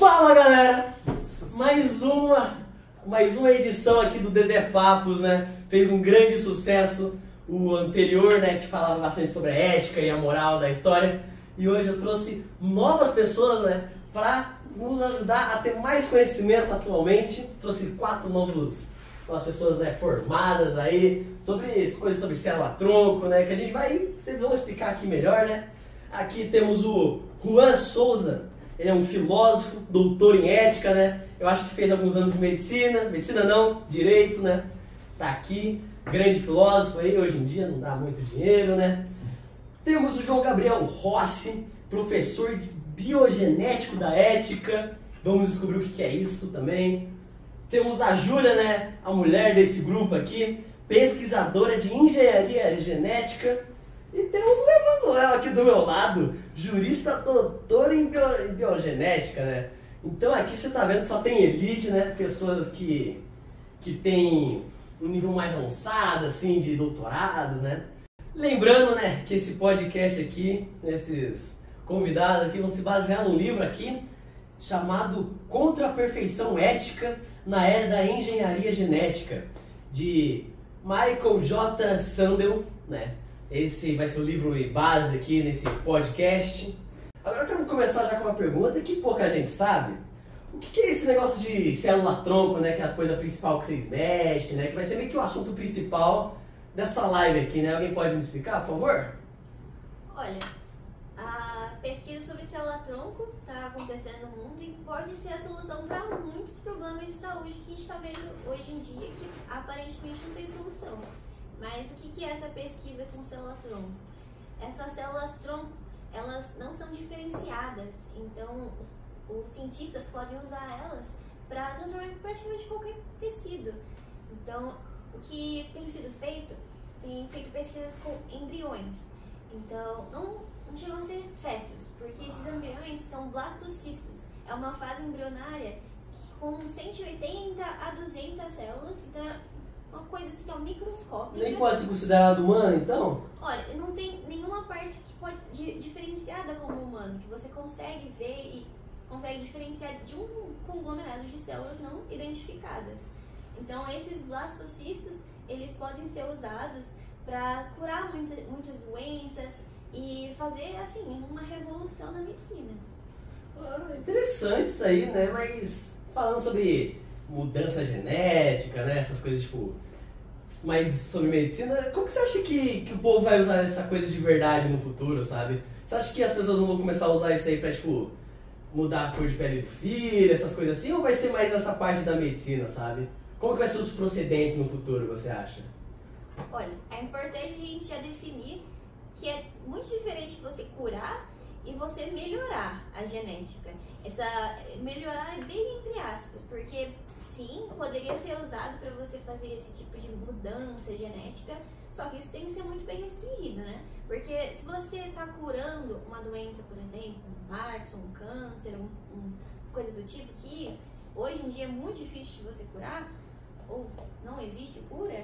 Fala galera, mais uma edição aqui do Dedé Papos, né? Fez um grande sucesso o anterior, né? Que falava bastante sobre a ética e a moral da história. E hoje eu trouxe novas pessoas, né? Para nos ajudar a ter mais conhecimento atualmente. Trouxe 4 novas pessoas, né, formadas aí sobre coisas sobre célula-tronco, né? Que a gente vai, vocês vão explicar aqui melhor, né? Aqui temos o Juan Souza. Ele é um filósofo, doutor em ética, né? Eu acho que fez alguns anos de medicina não, direito, né? Tá aqui, grande filósofo aí, hoje em dia não dá muito dinheiro, né? Temos o João Gabriel Rossi, professor de biogenético da ética. Vamos descobrir o que é isso também. Temos a Júlia, né? A mulher desse grupo aqui, pesquisadora de engenharia genética. E temos o Emanuel aqui do meu lado, jurista doutor em biogenética, né? Então aqui você tá vendo que só tem elite, né? Pessoas que têm um nível mais avançado, assim, de doutorados, né? Lembrando, né, que esse podcast aqui, esses convidados aqui vão se basear num livro aqui chamado Contra a Perfeição Ética na Era da Engenharia Genética, de Michael J. Sandel, né? Esse vai ser o livro base aqui nesse podcast. Agora eu quero começar já com uma pergunta que pouca gente sabe. O que é esse negócio de célula-tronco, né? Que é a coisa principal que vocês mexem, né? Que vai ser meio que o assunto principal dessa live aqui, né? Alguém pode me explicar, por favor? Olha, a pesquisa sobre célula-tronco está acontecendo no mundo e pode ser a solução para muitos problemas de saúde que a gente está vendo hoje em dia que aparentemente não tem solução. Mas o que é essa pesquisa com célula-tronco? Essas células-tronco, elas não são diferenciadas, então os cientistas podem usar elas para transformar em praticamente qualquer tecido. Então, o que tem sido feito, tem feito pesquisas com embriões. Então, não chegam a ser fetos, porque esses embriões são blastocistos. É uma fase embrionária com 180 a 200 células, então é uma coisa assim que é um microscópio. Nem pode ser considerado humano, então? Olha, não tem nenhuma parte que pode diferenciada como humano, que você consegue ver e consegue diferenciar de um conglomerado de células não identificadas. Então, esses blastocistos, eles podem ser usados para curar muitas doenças e fazer, assim, uma revolução na medicina. Interessante isso aí, né? Mas falando sobre mudança genética, né? Essas coisas, tipo, mais sobre medicina, como que você acha que o povo vai usar essa coisa de verdade no futuro, sabe? Você acha que as pessoas não vão começar a usar isso aí pra, tipo, mudar a cor de pele do filho, essas coisas assim? Ou vai ser mais essa parte da medicina, sabe? Como que vai ser os procedentes no futuro, você acha? Olha, é importante a gente já definir que é muito diferente você curar e você melhorar a genética. Essa melhorar é bem entre aspas, porque sim, poderia ser usado para você fazer esse tipo de mudança genética, só que isso tem que ser muito bem restringido, né? Porque se você está curando uma doença, por exemplo, um Parkinson, um câncer, coisa do tipo, que hoje em dia é muito difícil de você curar, ou não existe cura,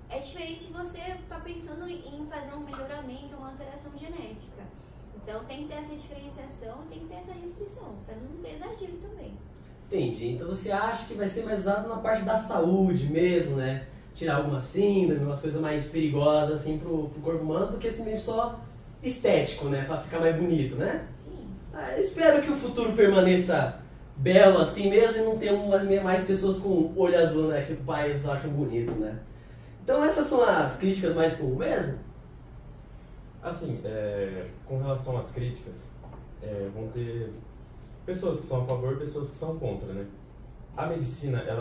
é diferente de você estar pensando em fazer um melhoramento, uma alteração genética. Então tem que ter essa diferenciação, tem que ter essa restrição, para não ter exagero também. Entendi. Então você acha que vai ser mais usado na parte da saúde mesmo, né? Tirar alguma síndrome, umas coisas mais perigosas assim pro corpo humano do que assim só estético, né? Pra ficar mais bonito, né? Sim. Espero que o futuro permaneça belo assim mesmo e não tenha mais pessoas com olho azul, né? Que os pais acham bonito, né? Então essas são as críticas mais comuns mesmo? Assim, com relação às críticas, vão ter pessoas que são a favor e pessoas que são contra, né? A medicina, ela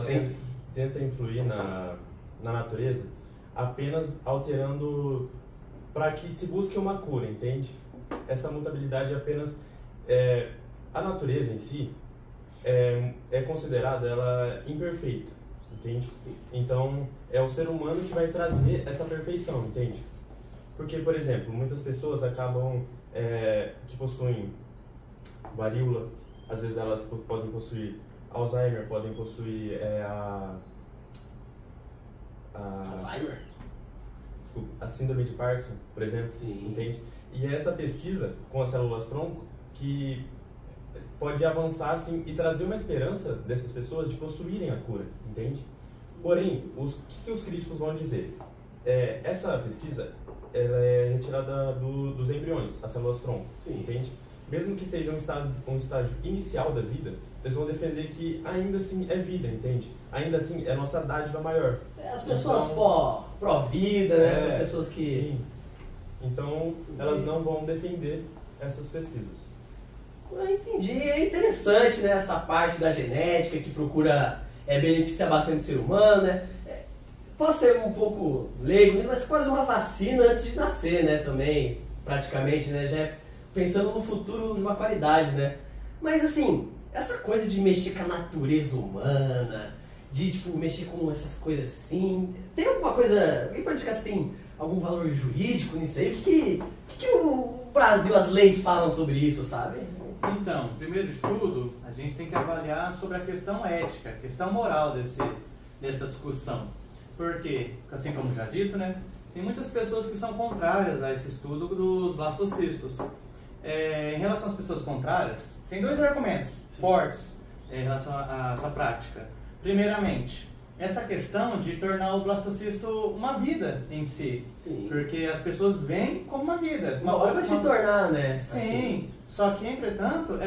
tenta influir na natureza apenas alterando para que se busque uma cura, entende? Essa mutabilidade é apenas... a natureza em si é considerada ela imperfeita, entende? Então, é o ser humano que vai trazer essa perfeição, entende? Porque, por exemplo, muitas pessoas acabam que possuem varíola, às vezes elas podem possuir Alzheimer, podem possuir Alzheimer? Desculpa, a síndrome de Parkinson, por exemplo, Sim. entende? E é essa pesquisa com as células-tronco que pode avançar assim e trazer uma esperança dessas pessoas de possuírem a cura, entende? Porém, o que os críticos vão dizer? Essa pesquisa ela é retirada dos embriões, as células-tronco, entende? Mesmo que seja um estágio inicial da vida, eles vão defender que ainda assim é vida, entende? Ainda assim é nossa dádiva maior. As pessoas pró-vida, né? Essas pessoas que... Sim. Então, elas não vão defender essas pesquisas. Eu entendi, é interessante, né, essa parte da genética que procura beneficiar bastante o ser humano, né? Posso ser um pouco leigo nisso, mas quase uma vacina antes de nascer, né, também, praticamente, né, já é pensando no futuro de uma qualidade, né? Mas assim, essa coisa de mexer com a natureza humana, de tipo, mexer com essas coisas assim, tem alguma coisa, alguém pode ficar se tem algum valor jurídico nisso aí? O que o Brasil, as leis falam sobre isso, sabe? Então, primeiro de tudo, a gente tem que avaliar sobre a questão ética, a questão moral dessa discussão. Porque, assim como já dito, né, tem muitas pessoas que são contrárias a esse estudo dos blastocistos. Em relação às pessoas contrárias, tem dois argumentos fortes em relação a essa prática. Primeiramente, essa questão de tornar o blastocisto uma vida em si. Sim. Porque as pessoas veem como uma vida. Uma hora vai se tornar, né? Sim, assim. Só que, entretanto,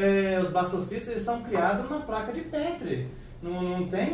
os blastocistos eles são criados numa placa de Petri. Não tem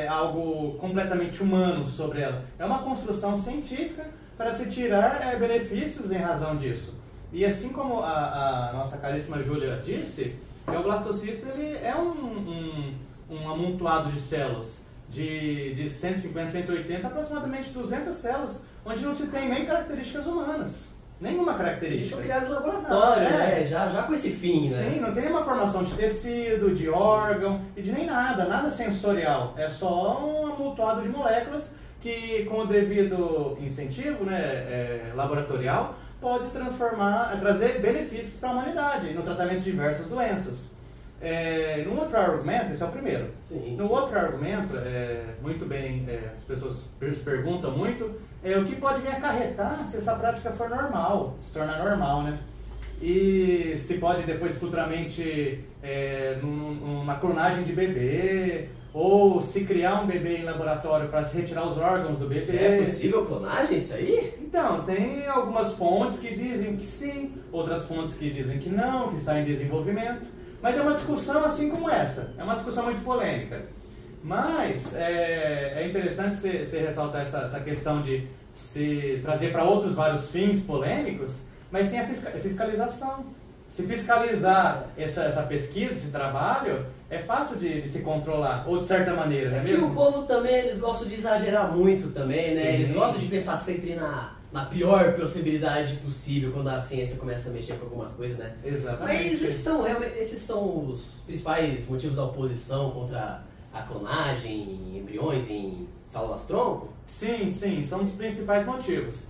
algo completamente humano sobre ela. É uma construção científica para se tirar benefícios em razão disso. E assim como a nossa caríssima Júlia disse, o blastocisto ele é um amontoado de células de 150, 180, aproximadamente 200 células, onde não se tem nem características humanas. Nenhuma característica. Eles são criados no laboratório, né? Já com esse fim, né? Sim, não tem nenhuma formação de tecido, de órgão e de nem nada sensorial. É só um amontoado de moléculas que, com o devido incentivo, né, laboratorial, pode trazer benefícios para a humanidade no tratamento de diversas doenças. No outro argumento, esse é o primeiro. No outro argumento, muito bem, as pessoas perguntam muito, o que pode vir acarretar se essa prática for normal, se tornar normal, né? E se pode depois futuramente, numa clonagem de bebê, ou se criar um bebê em laboratório para se retirar os órgãos do bebê. É possível clonagem isso aí? Então, tem algumas fontes que dizem que sim, outras fontes que dizem que não, que está em desenvolvimento. Mas é uma discussão assim como essa, é uma discussão muito polêmica. Mas é interessante você ressaltar essa questão de se trazer para outros vários fins polêmicos, mas tem a fiscalização. Se fiscalizar essa pesquisa, esse trabalho, é fácil de se controlar, ou de certa maneira, não é mesmo? Que o povo também, eles gostam de exagerar muito também, né? Sim. Eles gostam de pensar sempre na pior possibilidade possível quando a ciência começa a mexer com algumas coisas, né? Exatamente. Mas esses são os principais motivos da oposição contra a clonagem em embriões, em células-tronco? Sim, são os principais motivos.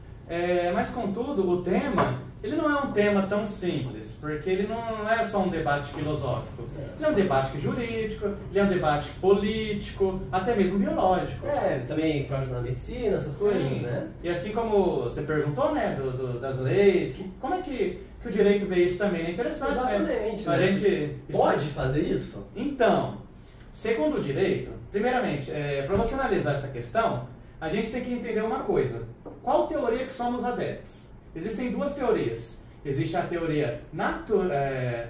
Mas, contudo, o tema, ele não é um tema tão simples, porque ele não é só um debate filosófico. Ele é um debate jurídico, ele é um debate político, até mesmo biológico. Também para ajudar na medicina, essas coisas, né? E assim como você perguntou, né, das leis, como é que o direito vê isso também? É interessante, exatamente, né? A gente pode fazer isso? Então, segundo o direito, primeiramente, para você analisar essa questão, a gente tem que entender uma coisa. Qual teoria que somos adeptos? Existem duas teorias. Existe a teoria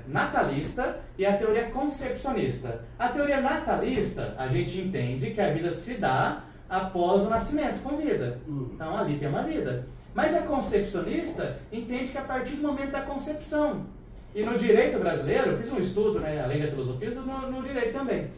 natalista e a teoria concepcionista. A teoria natalista, a gente entende que a vida se dá após o nascimento com vida. Então, ali tem uma vida. Mas a concepcionista entende que a partir do momento da concepção. E no direito brasileiro, eu fiz um estudo, né, além da filosofia, no direito também.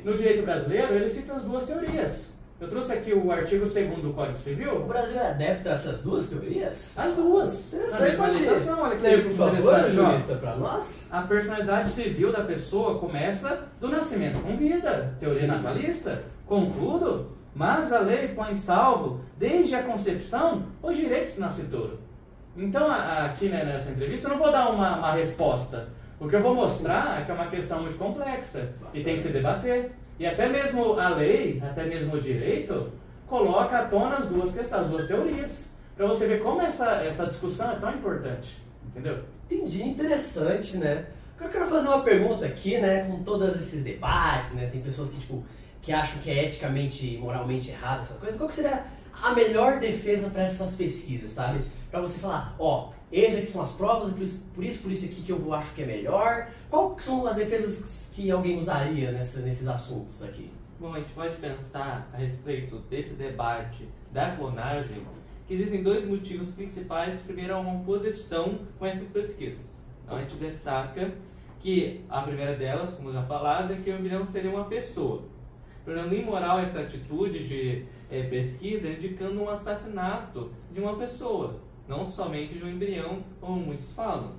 No direito brasileiro, ele cita as duas teorias. Eu trouxe aqui o artigo 2º do Código Civil. O Brasil é adepto a essas duas teorias? As duas. Interessante, pode ir. Olha que ler, por favor, interessante, jurista, para nós. A personalidade civil da pessoa começa do nascimento com vida, teoria natalista. Contudo, mas a lei põe salvo, desde a concepção, os direitos do nascituro. Então, aqui, né, nessa entrevista, eu não vou dar uma resposta. O que eu vou mostrar é que é uma questão muito complexa e tem que se debater. E até mesmo a lei, até mesmo o direito, coloca à tona as duas questões, as duas teorias, para você ver como essa discussão é tão importante, entendeu? Entendi, interessante, né? Agora eu quero fazer uma pergunta aqui, né, com todos esses debates, né, tem pessoas que, tipo, que acham que é eticamente e moralmente errado essa coisa. Qual que seria a melhor defesa para essas pesquisas, sabe? Para você falar, ó, esses aqui são as provas, por isso aqui que eu acho que é melhor. Quais são as defesas que alguém usaria nesses assuntos aqui? Bom, a gente pode pensar a respeito desse debate da clonagem, que existem dois motivos principais. Primeiro, é uma oposição com essas pesquisas. Então a gente destaca que a primeira delas, como já falado, é que o embrião seria uma pessoa. Tornando imoral essa atitude de pesquisa, indicando um assassinato de uma pessoa, não somente de um embrião, como muitos falam.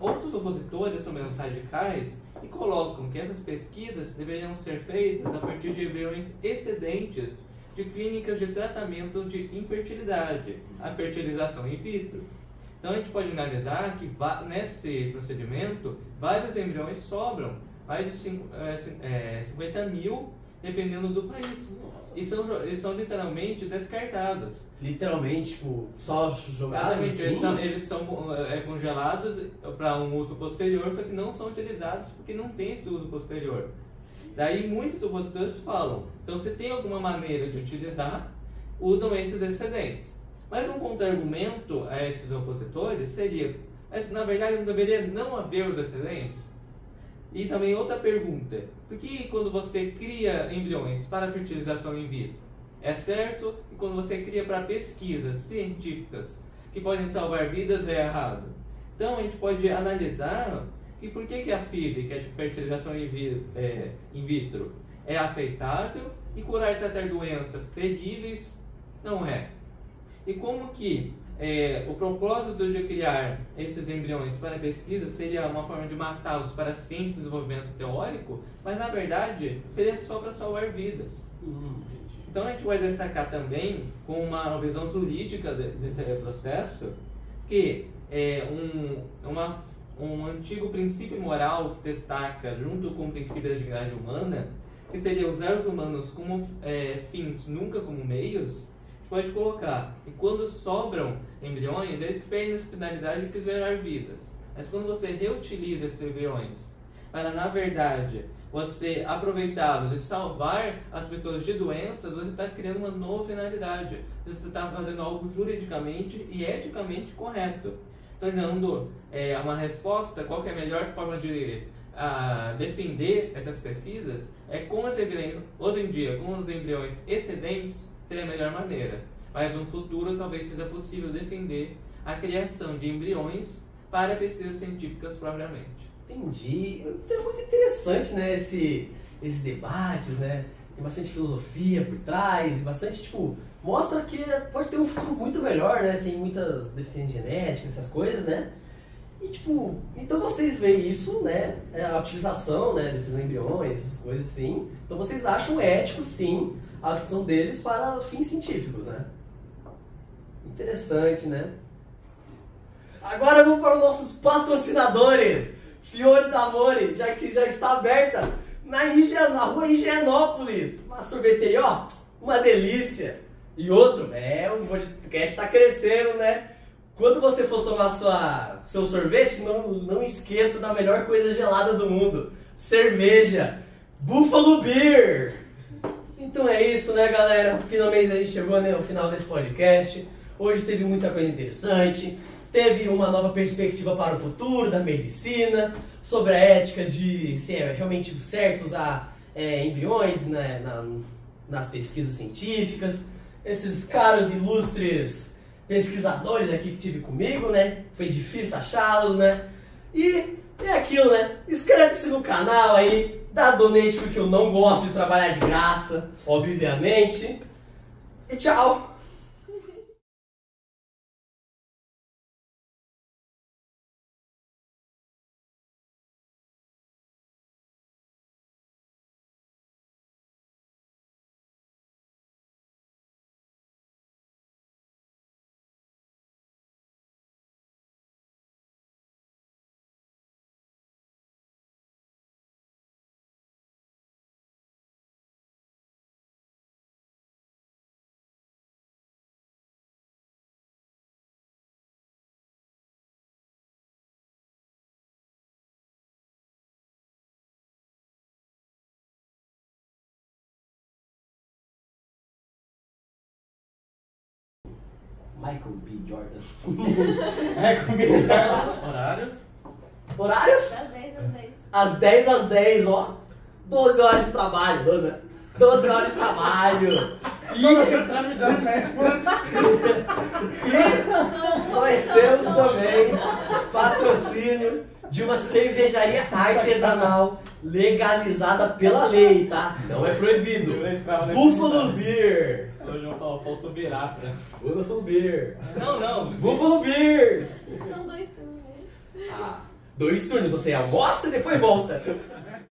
Outros opositores são menos radicais e colocam que essas pesquisas deveriam ser feitas a partir de embriões excedentes de clínicas de tratamento de infertilidade, a fertilização in vitro. Então a gente pode analisar que nesse procedimento vários embriões sobram, mais de 50 mil, dependendo do país. E são literalmente descartados. Literalmente, tipo, só jogados assim? Eles são congelados para um uso posterior, só que não são utilizados porque não tem esse uso posterior. Daí muitos opositores falam, então se tem alguma maneira de utilizar, usam esses excedentes. Mas um contra-argumento a esses opositores seria, mas na verdade não deveria não haver os excedentes? E também outra pergunta, por que quando você cria embriões para fertilização in vitro, é certo, e quando você cria para pesquisas científicas que podem salvar vidas é errado? Então a gente pode analisar que por que a FIV, que é de fertilização in vitro, é aceitável e curar e tratar doenças terríveis não é. E como que o propósito de criar esses embriões para pesquisa seria uma forma de matá-los para ciência e desenvolvimento teórico, mas na verdade seria só para salvar vidas. Então a gente vai destacar também, com uma visão jurídica desse processo, que um antigo princípio moral que destaca, junto com o princípio da dignidade humana, que seria usar os humanos como fins, nunca como meios, pode colocar que quando sobram embriões, eles perdem essa finalidade de gerar vidas. Mas quando você reutiliza esses embriões para, na verdade, você aproveitá-los e salvar as pessoas de doenças, você está criando uma nova finalidade. Você está fazendo algo juridicamente e eticamente correto. Tornando uma resposta, qual que é a melhor forma de defender essas pesquisas, é com os embriões, hoje em dia, com os embriões excedentes, seria a melhor maneira. Mas no futuro talvez seja possível defender a criação de embriões para pesquisas científicas propriamente. Entendi. É muito interessante, né, esses debates, né? Tem bastante filosofia por trás, bastante, tipo, mostra que pode ter um futuro muito melhor, né? Sem muitas deficiências genéticas, essas coisas, né? E, tipo, então vocês veem isso, né? A utilização, né, desses embriões, essas coisas assim. Então vocês acham ético, sim, a questão deles para fins científicos, né? Interessante, né? Agora vamos para os nossos patrocinadores. Fiore d'Amore, já que já está aberta na rua Higienópolis. Uma sorveteria, ó, uma delícia. E outro, o podcast está crescendo, né? Quando você for tomar seu sorvete, não esqueça da melhor coisa gelada do mundo. Cerveja. Buffalo Beer. Então é isso, né, galera? Finalmente a gente chegou, né, ao final desse podcast. Hoje teve muita coisa interessante. Teve uma nova perspectiva para o futuro da medicina, sobre a ética de se é realmente certo usar embriões, né, nas pesquisas científicas. Esses caros ilustres pesquisadores aqui que tive comigo, né? Foi difícil achá-los, né? E é aquilo, né? Inscreve-se no canal aí, dá donate porque eu não gosto de trabalhar de graça, obviamente. E tchau! Michael B. Jordan. Horários. Horários? Das 10 às 10. Às 10 às 10, ó. 12 horas de trabalho. 12, né? 12 horas de trabalho. Tudo que os caras me dão mesmo. Nós temos também patrocínio de uma cervejaria artesanal legalizada pela lei, tá? Não é proibido. Buffalo Beer. Ô, João Paulo, faltou Biratra. Buffalo Beer. Não. Buffalo Beer. São 2 turnos. Ah, 2 turnos. Você almoça e depois volta.